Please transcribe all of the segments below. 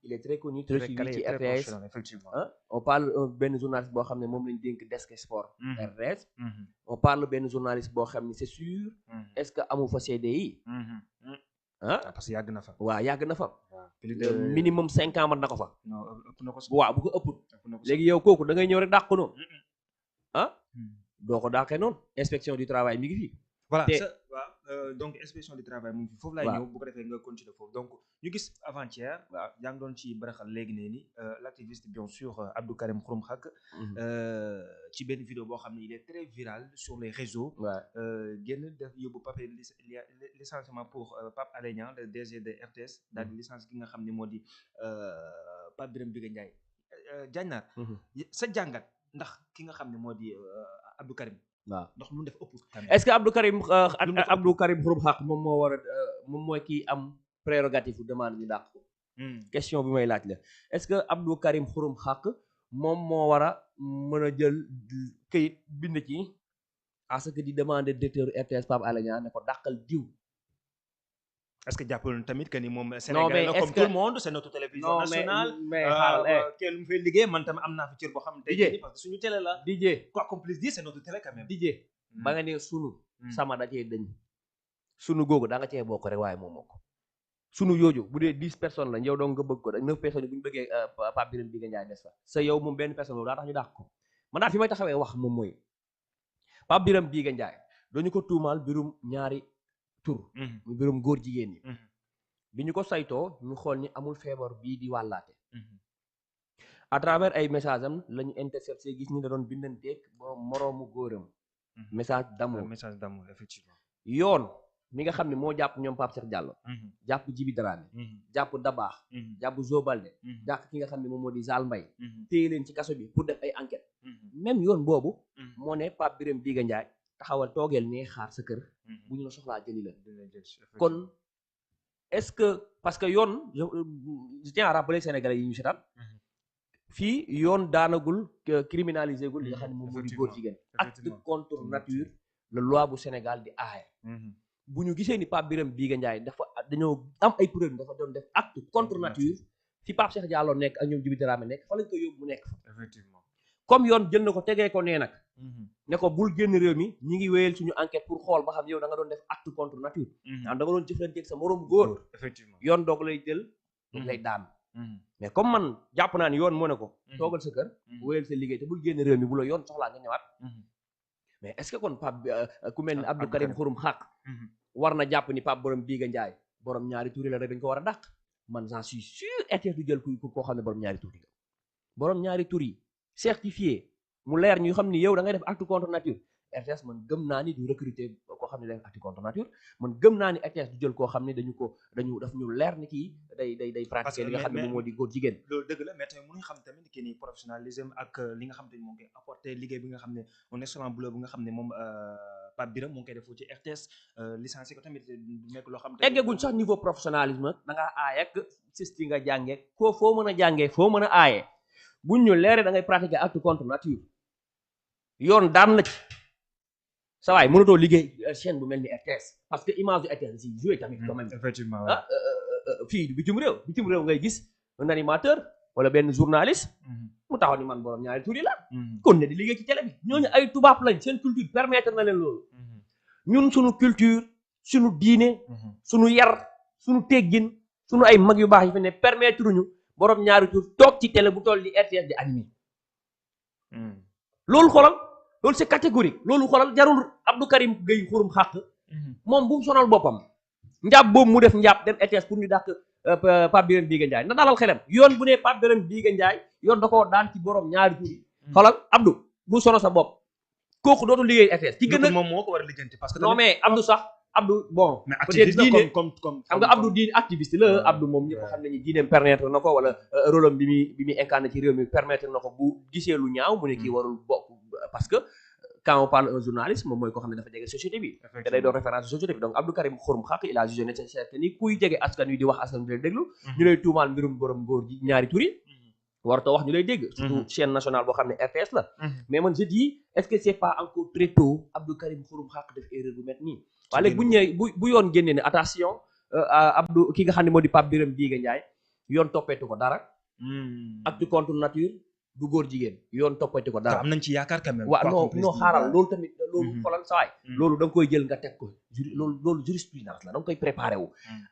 il est très connu très suivi ci RTS effectivement. on parle benn journaliste boo xam ne moom lañ dénk desk sport RTS on parle benn journaliste boo xam ne c'est sûr est-ce que amu fa CDI parce que yàgg na fa. waaw yàgg na fa. plus de minimum 5 ans mat na ko fa. non ëpp na ko waaw bu ko ëpp. léegi yow kooku da ngay ñëw rek dàq ko noonu. doo ko dàqee noonu inspection du travail mi ngi fi. voilà donc inspection du travail mu ngi fi foofu laay ñëw bu ko defee nga continuer foofu donc ñu gis avant-hier yaa ngi doon ci baraxal léegi nee ni l'activiste bien sûr Abdou Karim Xurum Xaq ci benn vidéo boo xam ne il est très viral sur les réseaux génn def yóbbu papier licenciement pour Pape Alé Niang le DG de RTS daal di licence ki nga xam ne moo di Pape Birame Biga Ndiaye Diagnar sa jàngat ndax ki nga xam ne moo di Abdou Karim waaw ndax lu mu def ëpp. est-ce que Abdou Karim Xurum Xaq moom moo war a moom mooy kii am prérogative bu demande ñu dàq ko. question bi may laaj la est-ce que Abdou Karim Xurum Xaq moom moo war a mën a jël këyit bind ci à ce que di demander directeur RTS Pape Alé Niang ne ko dàqal diw. est-ce que jàppaloon tamit que ni moom Sénégalais la comme tout le monde c'est notre télévision nationale mais xaaral kenn mu fay liggéey man tamit am naa fi cër boo xam ne tey parce que suñu télé la DJ quoi qu'on puisse dire c'est notre télé quand même DJ ba nga ne sunu sama da cee dëñ sunu googu da nga cee bokk rek waaye moom moo ko sunu yooju bu dee 10 personnes la yow dong nga bëgg ko rek 9 personnes bu ñu bëggee Pape Birame Biga Ndiaye des fa sa yow moom benn personne boobu daa tax ñu dàq ko man daal fi may taxawee wax moom mooy Pape Birame Biga Ndiaye dañu ko tuumaal birum ñaari tur mu birum góor jigéen ñi bi ñu ko saytoo ñu xool ni amul feebar bii di wàllaate à travers ay message am la ñu intercepté gis ni da doon bindanteeg ba moroomu góoram message d'amour effectivement yoon mi nga xam ne moo jàpp ñoom Pape Cheikh Diallo jàpp Djibi Dramé jàpp Dabaax jàpp Zobalde jàpp ki nga xam ne moom moo di Zal Mbaye téye leen ci kaso bi pour def ay enquête même yoon boobu moo ne Pape Birame Biga Ndiaye taxawal toogeel nee xaar sa kër bu ñu la soxlaa jëli la kon est-ce que parce que yoon je tiens à rappeler Sénégalais yi ñu seetaan fii yoon daanagul criminaliser gul li nga xam ne moom moo di góor jigéen acte contre nature la loi bu Sénégal di aaye bu ñu gisee ni Pape Birame Biga Ndiaye dafa dañoo am ay preuve dafa doon def acte contre nature fi Pape Cheikh Diallo nekk ak ñoom Djibi Dramé nekk fa lañ ko yóbbu mu nekk fa effectivement comme yoon jël na ko tegee ko nee nag ne ko bul génn réew mi ñi ngi wéyal suñu enquête pour xool ba xam yow da nga doon def acte contre nature da nga doon jëflanteeg sa moroom góor effectivement yoon doog lay jël doog lay daan mais comme man jàpp naa ni yoon moo ne ko toogal sa kër wéyal sa liggéey te bul génn réew mi bu la yoon soxlaa nga ñëwaat mais est-ce que kon Pape ku mel ni Abdou Karim Xurum Xaq war na jàpp ni Pape Birame Biga Ndiaye borom ñaari tur la rek dañ ko war a dàq man j'en suis sûr RTS du jël ku koo xam ne borom ñaari tur la borom ñaari tur yi certifié mu leer ñu xam ni yow da ngay def acte contre nature RTS man gëm naa ni du recruter koo xam ne day def acte contre nature man gëm naa ni RTS du jël koo xam ne daf ñu leer ni kii day pratiquer li nga xam ne moom moo di góor jigéen loolu dëgg la mais tamit mënuñu xam tamit kii ni professionnalisme ak li nga xam te ni moo ngi koy apporter liggéey bi nga xam ne un excellent boulot bi nga xam ne moom Pape Birame moo ngi koy def ci RTS licencié ko tamit nekk loo xam te eggeguñ sax niveau professionnalisme da nga aaye ak sisti nga jàngee foo mën a jàngee foo mën a aaye buñ ñu leere da ngay pratiquer acte contre nature yoon daan la ci sa waay mënatoo liggéey chaîne bu mel ni RTS parce que image du RTS si joué tamit quand même effectivement fii bitim réew ngay gis un animateur wala benn journaliste mu taxaw ni man borom ñaari tur yi la kon ne di liggéey ci télé bi ñooñu ay tubaab lañ seen culture permettre na leen loolu ñun suñu culture suñu diine suñu yar suñu teggin suñu ay mag yu baax yi fi ne permettre ñu borom ñaari tur toog ci télé bu toll di RTS di animé loolu xoolal loolu c'est catégorique loolu xoolal jarul Abdou Karim Gueye Xurum Xaq moom bu mu sonal boppam njàpp boobu mu def njàpp dem RTS pour ñu dàq Pape Birame Biga Ndiaye na dalal xelam yoon bu ne Pape Birame Biga Ndiaye yoon da koo daan ci borom ñaari tur yi xoolal Abdou bu sono sa bopp kooku dootul liggéey RTS ki gën a moom moo ko war a lijjanti parce que non mais Abdou sax Abdou bon peut-être diine comme xam nga Abdou diine activiste la Abdou moom ñëpp xam nañu diineem permettre na ko wala rôle am bi muy incarné ci réew mi permettre na ko bu gisee lu ñaaw mu ne kii warul bokk parce que quand on parle un journaliste moom mooy koo xam ne dafa jege société bi te day doon référence société bi donc Abdou Karim Xurum Xaq il a jugé nécessaire que ni kuy jege askan wi di wax askan wi di déglu ñu lay tuumaal mbirum borom góor gi ñaari tur yi warutoo wax ñu lay dégg surtout chaîne nationale boo xam ne RTS la mais man je dis est-ce que c'est pas encore très tôt Abdou Karim Xurum Xaq def erreur bu met nii waaye léegi bu ñu ñëwee bu yoon génnee ne attention Abdou ki nga xam ne moo di Pape Birame Biga Ndiaye yoon toppeetu ko dara acte contre nature du góor jigéen yoon toppeetu ko dara am nañ ci yaakaar quand même waaw non xaaral loolu tamit loolu xoolal sawaay loolu da nga koy jël nga teg ko loolu jurisprudence la da nga koy préparé wu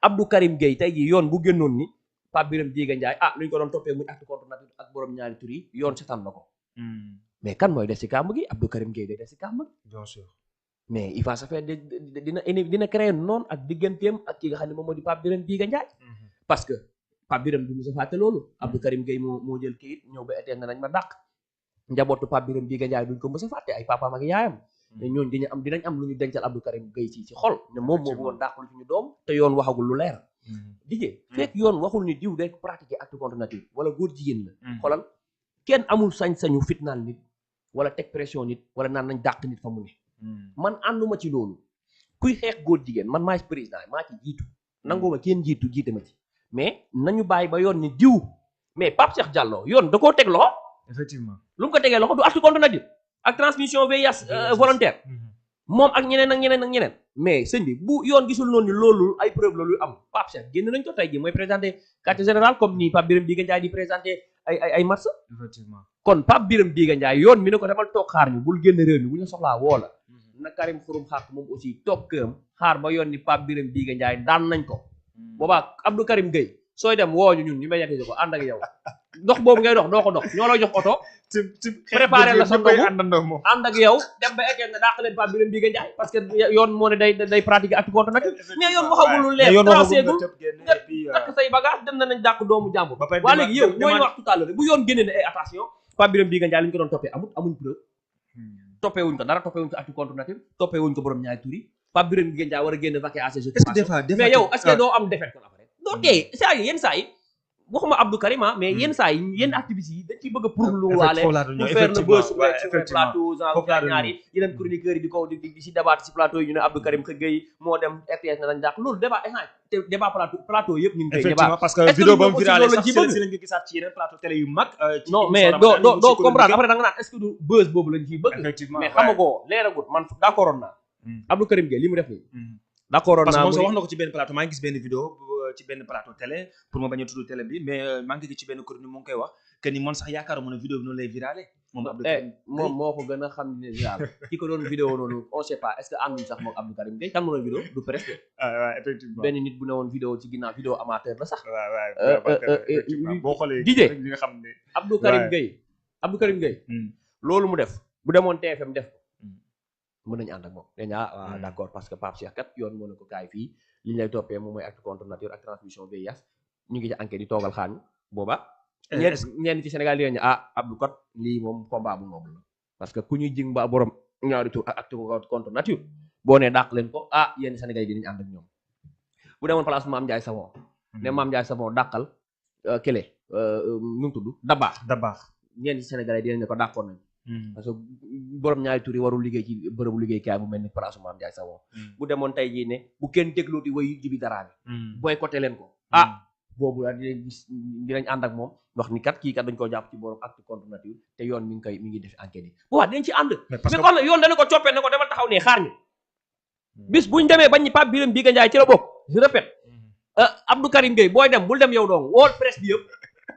Abdou Karim Gueye tey jii yoon bu génnoon ni Pape Birame Diéga Ndiaye lu ñu ko doon toppee muy acte contre nature ak borom ñaari tur yi yoon setan na ko mais kan mooy des ci kàmb gi Abdou Karim Gueye day des ci kàmb gi bien sûr mais il va se faire dina créer noonu ak digganteem ak ki nga xam ne moom moo di Pape Birame Diéga Ndiaye parce que Pape Birame du musa fàtte loolu Abdou Karim Gueye moo jël kayit ñëw ba eteen nañ ma dàq njabootu Pape Birame Diéga Ndiaye duñ ko mës a fàtte ay papaam ak yaayam te ñooñu dinañ am lu ñu dencal Abdou Karim Gueye ci xol ne moom moo bëggoon dàq lu suñu doom te yoon waxagul lu leer dijee fekk yoon waxul ni diw day pratiquer acte contre nature wala góor jigéen la xoolal kenn amul sañ-sañu fitnaal nit wala teg pression nit wala naan nañ dàq nit fa mu ne man ànduma ci loolu kuy xeex góor jigéen man maay président maa ci jiitu nanguma kenn jiite ma ci mais nañu bàyyi ba yoon ni diw mais Pape Cheikh Diallo yoon da koo teg loxo effectivement lu mu ko tegee loxo du acte contre nature ak transmission VIH volontaire moom ak ñeneen mais sëñ bi bu yoon gisul noonu ni loolu ay preuve la luy am Pape Cheikh génn nañ ko tey ji mooy présenté quartier général comme ni Pape Birame Diéga Ndiaye di présenté ay match effectivement kon Pape Birame Diéga Ndiaye yoon mi ne ko demal toog xaar ñu bul génn réew mi bu ñu soxlaa woo la na Karim Xurum Xaq moom aussi toog këram xaar ba yoon ni Pape Birame Diéga Ndiaye daan nañ ko boobaa Abdou Karim Gueye sooy dem wooñu ñun ñu médiatiser ko ànd ak yow dox boobu ngay dox doo ko dox ñoo lay jox oto préparé la sa ndogu ànd ak yow dem ba eggee na dàq leen Pape Birame Diéga Ndiaye parce que yoon moo ne day pratiquer acte contre nature mais yoon waxagul lu leer transégul nga takk say bagage dem nañ dàq doomu jàmbur waa léegi yow mooy wax tout à l'heure bu yoon génnee ne ay attention Pape Birame Diéga Ndiaye li ñu ko doon toppee amuñ preuve toppee wuñ ko dara toppee wuñ ko acte contre nature toppee wuñ ko borom ñaari tur yi Pape Birame Diéga Ndiaye war a génn vaquer à ses occupations mais yow est-ce que doo am défaite kon après doo tey saa yi yenn saa yi waxuma Abdou Karim mais yenn saa yi yenn activistes yi dañ ciy bëgg a pour lu waale pour faire le buzz sur les plateaux ñaar yi yeneen chroniqueurs yi di si débattre si plateau yi ñu ne Abdou Karim Gueye moo dem RTS na dañ dàq loolu débat te débat plateau yëpp ñu ngi koy débat parce que vidéo ba mu virale sax si lañ ko gisaat ci yeneen plateau télé yu mag non mais doo comprendre après da nga naan est-ce que du buzz boobu lañ ciy bëgg mais xamagoo leeragut man d'accordoon naa Abdou Karim Gueye li mu def nii d'accordoon naa parce que moom sax wax na ko ci benn plateau maa ngi gis benn vidéo ci benn plateau télé pour ma bañ a tudd télé bi mais maa ngi gis ci benn chronique mu ngi koy wax que ni man sax yaakaaruma ne vidéo bi noonu lay virale moom Abdou Karim moom moo ko gën a xam ne viral ki ko doon vidéo noonu on sait pas est-ce que ànduñ sax moom Abdou Karim Gueye kan moo doon vidéo du presque waaw effectivement benn nit bu ne woon vidéo ci ginnaaw vidéo amateur la sax boo xoolee dijee li nga xam ne Abdou Karim Gueye loolu mu def bu demoon TFM def ko mën nañu ànd ak moom dañu waaw d'accord parce que Pape Cheikh kat yoon moo ne ko kaay fii li ñu lay toppee moom mooy acte contre nature ak transmission VIH ñu ngi ci enquête di toogal xaañ booba ñenn ci Sénégal yi Abdou kat lii moom combat bu noble la parce que ku ñuy jing ba borom ñaari tur ak acte contre nature boo nee dàq leen ko yenn Sénégal yi dinañu ànd ak ñoom bu demoon place Mame Ndiaye Savon ne Mame Ndiaye Savon dàqal kële nu mu tudd dabaax ñenn ci Sénégal yi dinañ ne ko dàqoon nañ parce que borom ñaari tur yi warul liggéey ci bërëbu liggéeykaay bu mel ni place Mame Ndiaye Savon bu demoon tey jii ne bu kenn déglooti wayu Djiby Dramé boycotté leen ko boobu daal dinañ ànd ak moom wax ni kat kii kat dañ ko jàpp ci borom acte contre nature te yoon mi ngi def enquête yi bu waa dinañ ci ànd mais kon yoon dana ko coppee ne ko demal taxaw ne xaar ñu bis buñ demee bañ ñi Pape Birame Diéga Ndiaye ci la bokk je répète Abdou Karim Gueye booy dem bul dem yow doong wool presse bi yëpp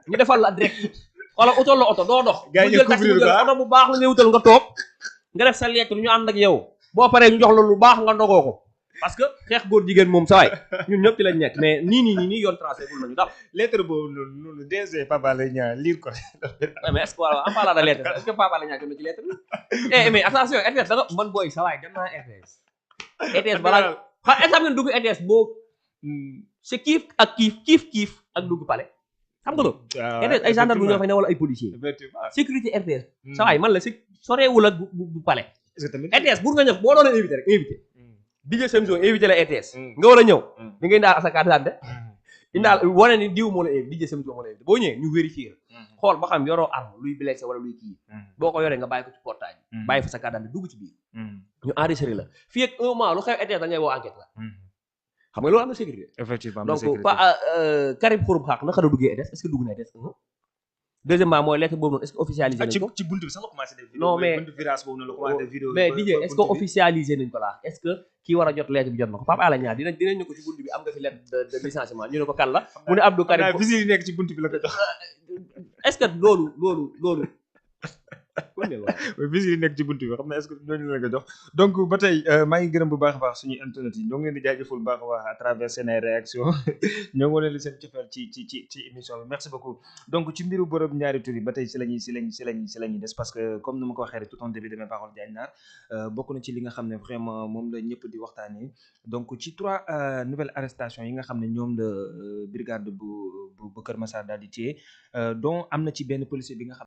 ñu defal la direct wala utal la oto doo dox bu jël taxi bu jël oto bu baax la ngay wutal nga toog nga def sa lettre ñu ànd ak yow boo paree ñu jox la lu baax nga ndogoo ko parce que xeex góor jigéen moom sawaay ñun ñëpp ci lañ nekk mais nii yoon tracé bul nañu dal lettre boobu noonu DG Pape Alé Niang lire ko mais est-ce que voilà en parlant de lettre est-ce que Pape Alé Niang ci lettre mais attention RTS da nga man booy sawaay dem naa RTS balaa xam est-ce que ngeen dugg RTS boo c'est kiif ak dugg palais xam nga loolu RTS ay gendarme ñoo fay ne wala ay policiers sécurité RTS sawaay man la si soreewul ak bu palais RTS pour nga ñëw boo doon invité rek invité DJ Semzo invité la RTS nga war a ñëw di ngay indaal sa carte d'identité indaal wane ni diw moo la invité DJ Semzo moo la invité boo ñëwee ñu vérifier xool ba xam yoroo arme luy blessé wala luy kii boo ko yoree nga bàyyi ko ci portail bàyyi fa sa carte d'identité dugg ci biir ñu enregistré la fii ak un mois lu xew RTS dañuy woo enquête la xam nga loolu am na sécurité effectivement donc Karim Xurum Xaq naka la duggee RTS est-ce que dugg na RTS deuxièmement mooy lettre boobu noonu est-ce que officialisé nañ ko ci buntu bi sax la commencé def vidéo non mais buntu virage boobu noonu la commencé def vidéo mais DJ est-ce que officialisé nañ ko laa est-ce que kii war a jot lettre bi jot na ko Pape Alé Niang dinañ ne ko ci buntu bi am nga fi lettre de licenciement ñu ne ko kan la mu ne Abdou Karim visite yi nekk ci buntu bi la ko jox est-ce que loolu visite yi nekk ci buntu bi xam na est-ce que ñooñu la ko jox donc ba tey maa ngi gërëm bu baax a baax suñu internet yi ñoo ngi leen di jaajëful bu baax a baax à travers seen ay réaction ñoo ngi wane leen seen cofeel ci émission bi merci beaucoup donc ci mbiru borom ñaari tur yi ba tey si lañuy des parce que comme ni ma ko waxee rek tout en début de mes paroles Diagne Nar bokk na ci li nga xam ne vraiment moom la ñëpp di waxtaanee donc ci 3 nouvelles arrestations yi nga xam ne ñoom la brigade bu Kër Massar daal di téye dont am na ci benn policier bi nga xam